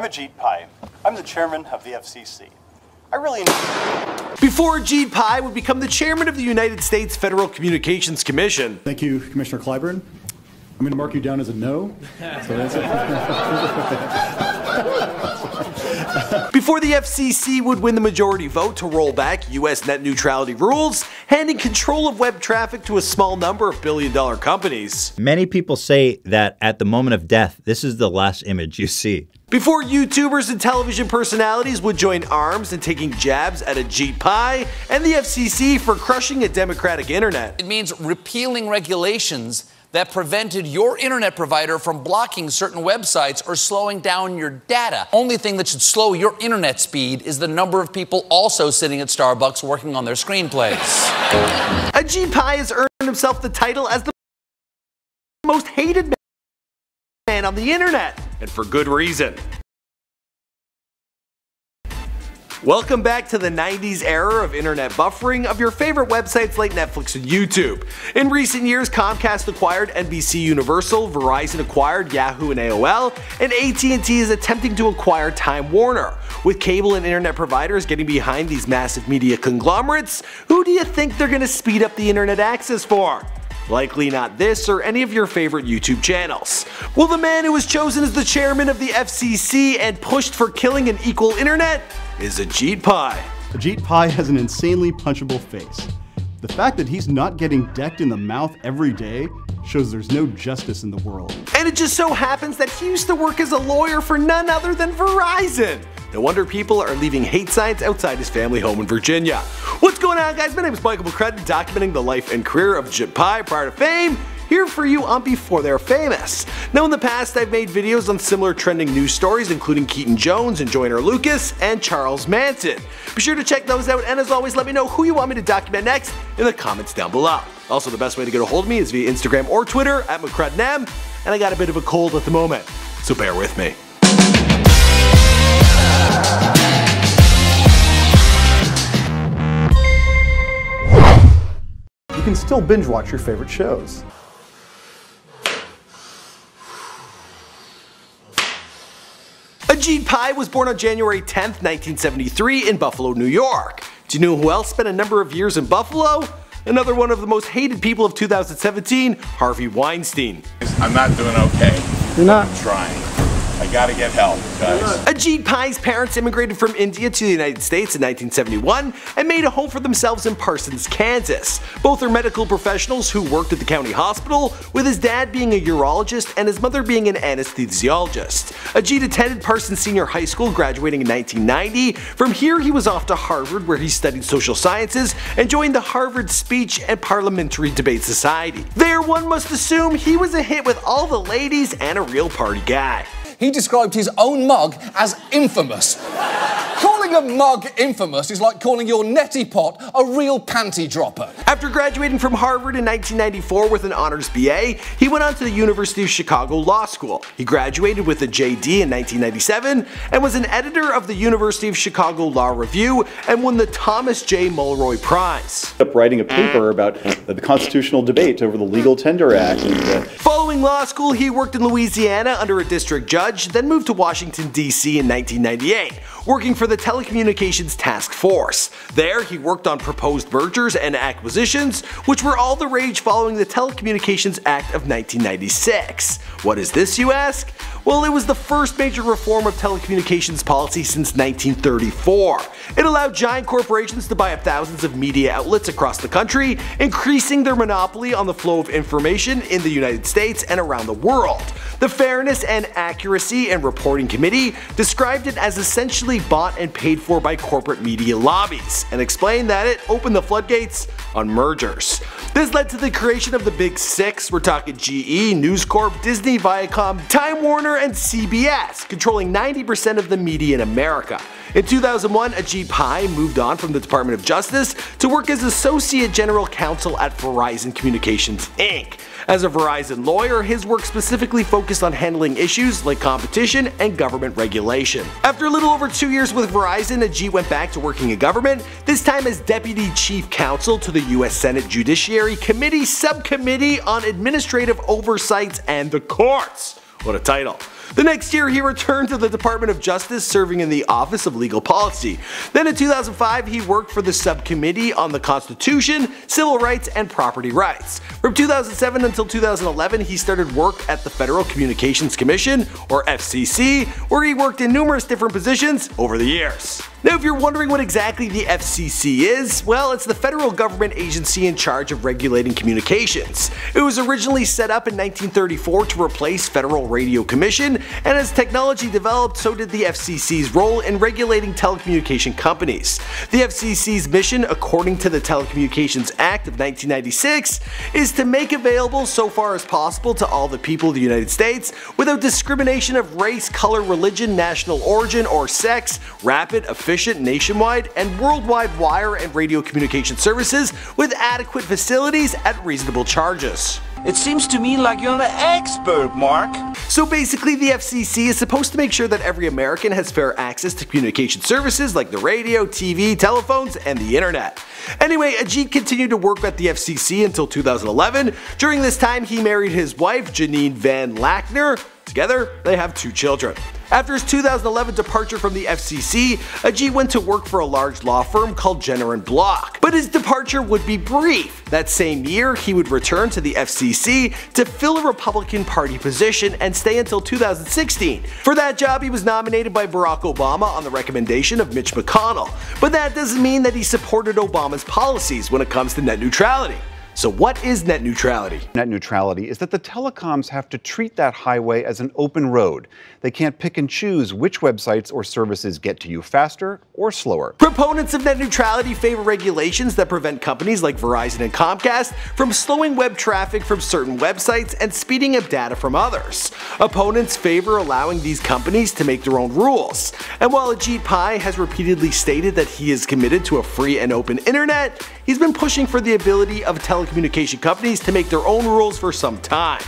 Ajit Pai. I'm the chairman of the FCC. Before Ajit Pai would become the chairman of the United States Federal Communications Commission. Thank you, Commissioner Clyburn. I'm going to mark you down as a no. So that's it. Before the FCC would win the majority vote to roll back U.S. net neutrality rules, handing control of web traffic to a small number of billion-dollar companies. Many people say that at the moment of death, this is the last image you see. Before YouTubers and television personalities would join arms in taking jabs at Ajit Pai and the FCC for crushing a democratic internet. It means repealing regulations that prevented your internet provider from blocking certain websites or slowing down your data. Only thing that should slow your internet speed is the number of people also sitting at Starbucks working on their screenplays. Ajit Pai has earned himself the title as the most hated man on the internet, and for good reason. Welcome back to the 90s era of internet buffering of your favorite websites like Netflix and YouTube. In recent years, Comcast acquired NBCUniversal, Verizon acquired Yahoo and AOL, and AT&T is attempting to acquire Time Warner. With cable and internet providers getting behind these massive media conglomerates, who do you think they're going to speed up the internet access for? Likely not this or any of your favorite YouTube channels. Well, the man who was chosen as the chairman of the FCC and pushed for killing an equal internet is Ajit Pai. Ajit Pai has an insanely punchable face. The fact that he's not getting decked in the mouth every day shows there's no justice in the world. And it just so happens that he used to work as a lawyer for none other than Verizon. No wonder people are leaving hate signs outside his family home in Virginia. What's going on, guys? My name is Michael McCrudden, documenting the life and career of Ajit Pai prior to fame, here for you on Before They're Famous. Now, in the past, I've made videos on similar trending news stories, including Keaton Jones and Joyner Lucas and Charles Manson. Be sure to check those out, and as always, let me know who you want me to document next in the comments down below. Also, the best way to get a hold of me is via Instagram or Twitter at McCruddenM, and I got a bit of a cold at the moment, so bear with me. You can still binge watch your favorite shows. Ajit Pai was born on January 10th, 1973 in Buffalo, New York. Do you know who else spent a number of years in Buffalo? Another one of the most hated people of 2017, Harvey Weinstein. I'm not doing okay. You're not? I'm trying. I gotta get help, guys. Ajit Pai's parents immigrated from India to the United States in 1971 and made a home for themselves in Parsons, Kansas. Both are medical professionals who worked at the county hospital, with his dad being a urologist and his mother being an anesthesiologist. Ajit attended Parsons Senior High School, graduating in 1990. From here, he was off to Harvard, where he studied social sciences and joined the Harvard Speech and Parliamentary Debate Society. There, one must assume he was a hit with all the ladies and a real party guy. He described his own mug as infamous. Calling a mug infamous is like calling your neti pot a real panty dropper. After graduating from Harvard in 1994 with an honors BA, he went on to the University of Chicago Law School. He graduated with a JD in 1997 and was an editor of the University of Chicago Law Review and won the Thomas J. Mulroy Prize. Writing a paper about the constitutional debate over the Legal Tender Act. Following law school, he worked in Louisiana under a district judge, then moved to Washington, D.C. in 1998, working for the Telecommunications Task Force. There, he worked on proposed mergers and acquisitions, which were all the rage following the Telecommunications Act of 1996. What is this, you ask? Well, it was the first major reform of telecommunications policy since 1934. It allowed giant corporations to buy up thousands of media outlets across the country, increasing their monopoly on the flow of information in the United States and around the world. The Fairness and Accuracy and Reporting Committee described it as essentially bought and paid for by corporate media lobbies, and explained that it opened the floodgates on mergers. This led to the creation of the Big Six. We're talking GE, News Corp, Disney, Viacom, Time Warner, and CBS, controlling 90% of the media in America. In 2001, Ajit Pai moved on from the Department of Justice to work as Associate General Counsel at Verizon Communications, Inc. As a Verizon lawyer, his work specifically focused on handling issues like competition and government regulation. After a little over 2 years with Verizon, Ajit went back to working in government, this time as Deputy Chief Counsel to the U.S. Senate Judiciary Committee Subcommittee on Administrative Oversight and the Courts. What a title. The next year he returned to the Department of Justice, serving in the Office of Legal Policy. Then in 2005 he worked for the Subcommittee on the Constitution, Civil Rights and Property Rights. From 2007 until 2011 he started work at the Federal Communications Commission, or FCC, where he worked in numerous different positions over the years. Now if you're wondering what exactly the FCC is, well, it's the federal government agency in charge of regulating communications. It was originally set up in 1934 to replace Federal Radio Commission, and as technology developed, so did the FCC's role in regulating telecommunication companies. The FCC's mission, according to the Telecommunications Act of 1996, is to make available so far as possible to all the people of the United States, without discrimination of race, color, religion, national origin, or sex, rapid, efficient, nationwide, and worldwide wire and radio communication services with adequate facilities at reasonable charges. It seems to me like you're an expert, Mark. So basically the FCC is supposed to make sure that every American has fair access to communication services like the radio, TV, telephones, and the internet. Anyway, Ajit continued to work at the FCC until 2011. During this time he married his wife, Janine Van Lackner. Together, they have 2 children. After his 2011 departure from the FCC, Ajit went to work for a large law firm called Jenner & Block. But his departure would be brief. That same year, he would return to the FCC to fill a Republican Party position and stay until 2016. For that job, he was nominated by Barack Obama on the recommendation of Mitch McConnell. But that doesn't mean that he supported Obama's policies when it comes to net neutrality. So what is net neutrality? Net neutrality is that the telecoms have to treat that highway as an open road. They can't pick and choose which websites or services get to you faster or slower. Proponents of net neutrality favor regulations that prevent companies like Verizon and Comcast from slowing web traffic from certain websites and speeding up data from others. Opponents favor allowing these companies to make their own rules. And while Ajit Pai has repeatedly stated that he is committed to a free and open internet, he's been pushing for the ability of telecommunication companies to make their own rules for some time.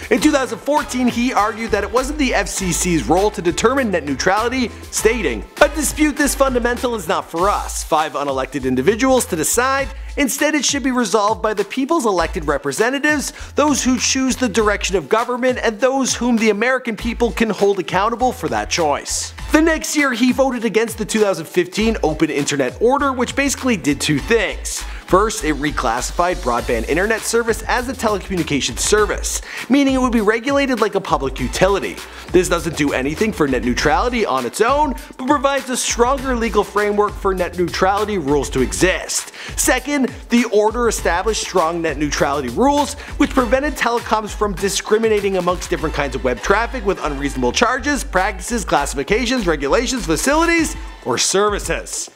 In 2014, he argued that it wasn't the FCC's role to determine net neutrality, stating, "A dispute this fundamental is not for us, 5 unelected individuals, to decide. Instead, it should be resolved by the people's elected representatives, those who choose the direction of government, and those whom the American people can hold accountable for that choice." The next year, he voted against the 2015 Open Internet Order, which basically did 2 things. First, it reclassified broadband internet service as a telecommunications service, meaning it would be regulated like a public utility. This doesn't do anything for net neutrality on its own, but provides a stronger legal framework for net neutrality rules to exist. Second, the order established strong net neutrality rules, which prevented telecoms from discriminating amongst different kinds of web traffic with unreasonable charges, practices, classifications, regulations, facilities, or services.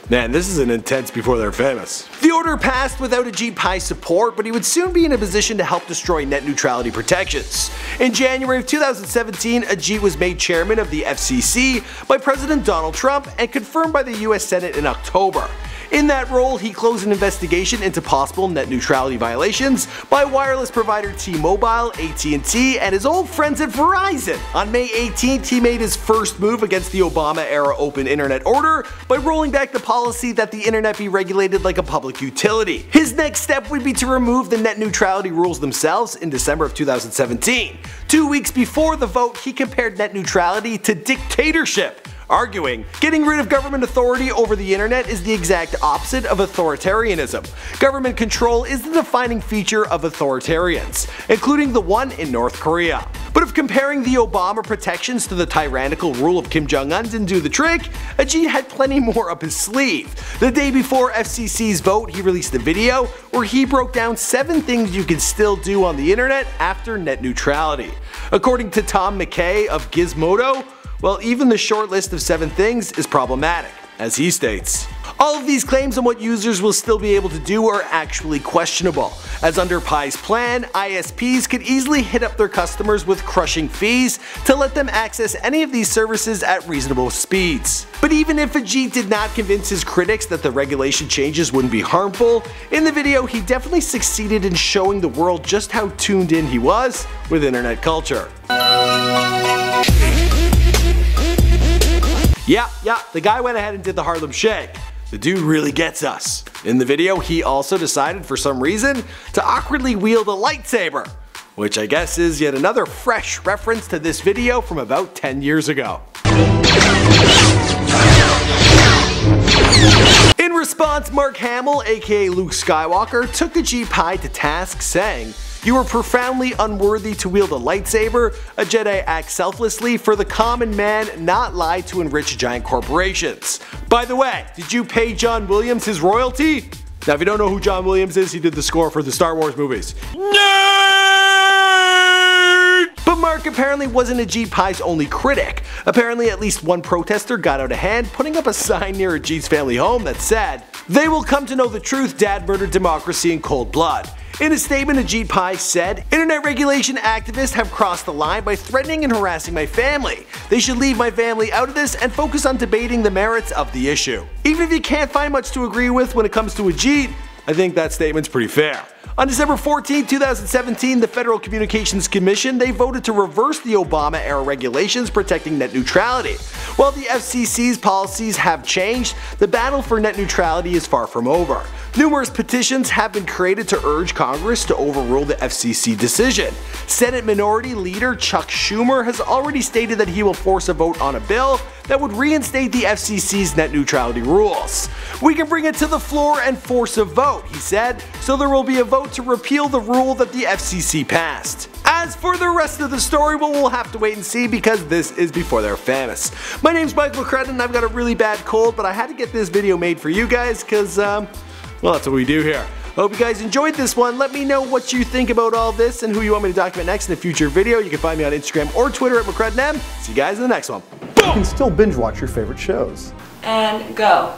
Man, this is an intense before they're famous. The order passed without Ajit Pai's support, but he would soon be in a position to help destroy net neutrality protections. In January of 2017, Ajit was made chairman of the FCC by President Donald Trump and confirmed by the US Senate in October. In that role, he closed an investigation into possible net neutrality violations by wireless provider T-Mobile, AT&T, and his old friends at Verizon. On May 18th, he made his first move against the Obama-era Open Internet Order by rolling back the policy that the internet be regulated like a public utility. His next step would be to remove the net neutrality rules themselves in December of 2017. 2 weeks before the vote, he compared net neutrality to dictatorship, arguing, getting rid of government authority over the internet is the exact opposite of authoritarianism. Government control is the defining feature of authoritarians, including the one in North Korea. But if comparing the Obama protections to the tyrannical rule of Kim Jong-un didn't do the trick, Ajit had plenty more up his sleeve. The day before FCC's vote, he released a video where he broke down 7 things you can still do on the internet after net neutrality. According to Tom McKay of Gizmodo, well, even the short list of 7 things is problematic, as he states. All of these claims on what users will still be able to do are actually questionable, as under Pai's plan, ISPs could easily hit up their customers with crushing fees to let them access any of these services at reasonable speeds. But even if Ajit did not convince his critics that the regulation changes wouldn't be harmful, in the video he definitely succeeded in showing the world just how tuned in he was with internet culture. Yeah, the guy went ahead and did the Harlem Shake. The dude really gets us. In the video, he also decided for some reason to awkwardly wield a lightsaber. which I guess is yet another fresh reference to this video from about 10 years ago. In response, Mark Hamill, aka Luke Skywalker, took Ajit Pai to task, saying, "You are profoundly unworthy to wield a lightsaber. A Jedi acts selflessly for the common man, not lie to enrich giant corporations." By the way, did you pay John Williams his royalty? Now if you don't know who John Williams is, he did the score for the Star Wars movies. But Mark apparently wasn't Ajit Pai's only critic. Apparently at least one protester got out of hand, putting up a sign near Ajit's family home that said, "They will come to know the truth, Dad murdered democracy in cold blood." In a statement, Ajit Pai said, "Internet regulation activists have crossed the line by threatening and harassing my family. They should leave my family out of this and focus on debating the merits of the issue." Even if you can't find much to agree with when it comes to Ajit, I think that statement's pretty fair. On December 14, 2017, the Federal Communications Commission, they voted to reverse the Obama-era regulations protecting net neutrality. While the FCC's policies have changed, the battle for net neutrality is far from over. Numerous petitions have been created to urge Congress to overrule the FCC decision. Senate Minority Leader Chuck Schumer has already stated that he will force a vote on a bill that would reinstate the FCC's net neutrality rules. "We can bring it to the floor and force a vote," he said, "so there will be a vote to repeal the rule that the FCC passed." As for the rest of the story, well, we'll have to wait and see because this is before they're famous. My name's Michael McCrudden and I've got a really bad cold, but I had to get this video made for you guys because, well, that's what we do here. Hope you guys enjoyed this one. Let me know what you think about all this and who you want me to document next in a future video. You can find me on Instagram or Twitter at McCruddenM. See you guys in the next one. You can still binge watch your favorite shows. And go.